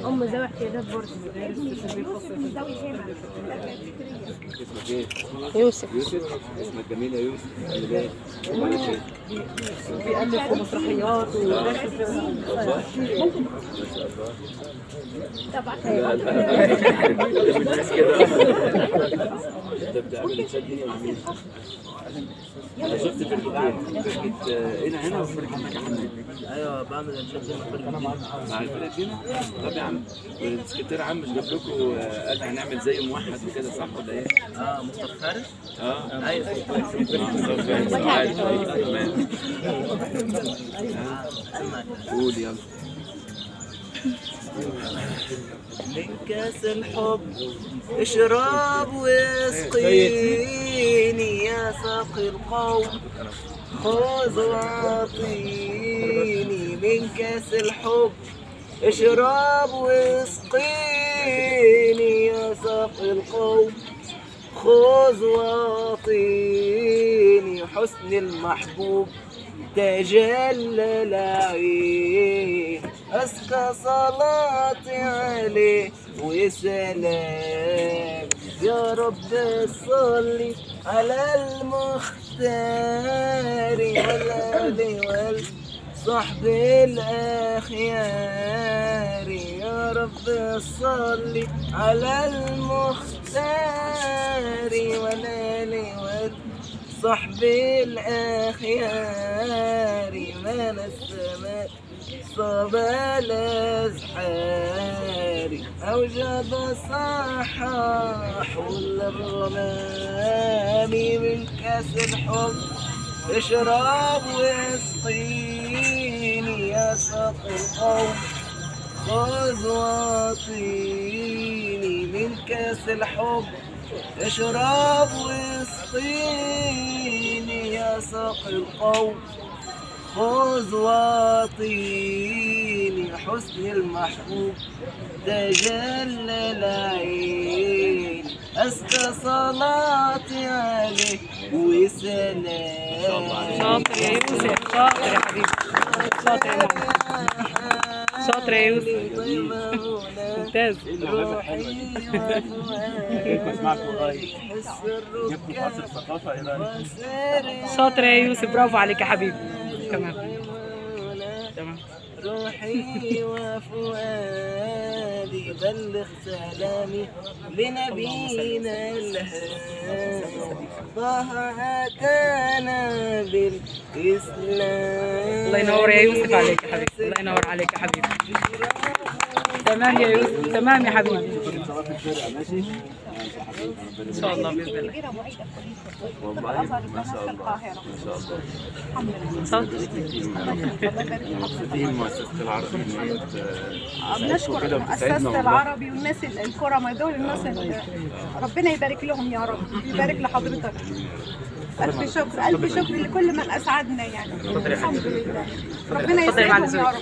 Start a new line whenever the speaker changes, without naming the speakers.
ام ذوي احتياجات برضه.
اسمك ايه؟
يوسف.
يوسف؟ اسمك جميل يا يوسف. اللي باين
بيألف في مسرحيات وداخل في
ما شاء الله.
طبعا.
انت بتعمل تشدني مع مين؟ انا شفت في فرقة هنا وفرقة نجاح حماد.
ايوه بعمل انشاد
مع الفرقة هنا؟ طب يا عم والسكرتير عم مش جاب لكم قال هنعمل زي موحد وكده صح ولا ايه؟
مصطفى فارس.
ايوه مصطفى فارس عارف. تمام. قول يلا.
من كاس الحب اشرب واسقيني يا ساقي القوم، خذ واعطيني. من كاس الحب اشرب واسقيني يا ساقي القوم، خذ واعطيني. حسن المحبوب تجلى العين، أزكى صلاتي عليه وسلام. يا رب صلي على المختار والآل والصحب الأخيار. يا رب صلي على المختار والآل والصحب الأخيار. من السماء صاب الأزحار، أوجد صحاح الغمام. من كاس الحب اشرب واسقيني يا ساقي القوم، خذ واعطيني. من كاس الحب اشرب واسقيني يا ساقي القوم، خذ واعطيني. حسن المحبوب تجلى العين، أزكى صلاتي عليه وسلام.
شاطر يا يوسف، شاطر يا حبيبي، شاطر يا ماما، شاطر يا يوسف، ممتاز.
بسمعكم قريب. جبتوا فصل الثقافة ايه رايك؟
شاطر يا يوسف، برافو عليك يا حبيبي. تمام تمام.
روحي وفؤادي بلغ سلامي لنبينا الهادي، طه أتانا بالإسلام.
الله ينور يا يوسف عليك يا حبيبي، الله ينور عليك يا حبيبي. تمام يا يوسف، تمام يا حبيبي. ان شاء الله باذن الله.
والله ما شاء الله ما شاء الله. مبسوطين مؤسسة العربي ان هي
بنشكر مؤسسة العربي والناس الكرماء دول، الناس ربنا يبارك لهم يا رب، يبارك لحضرتك. ألف شكر ألف شكر لكل من أسعدنا يعني. الحمد لله. ربنا يسعدهم يا رب.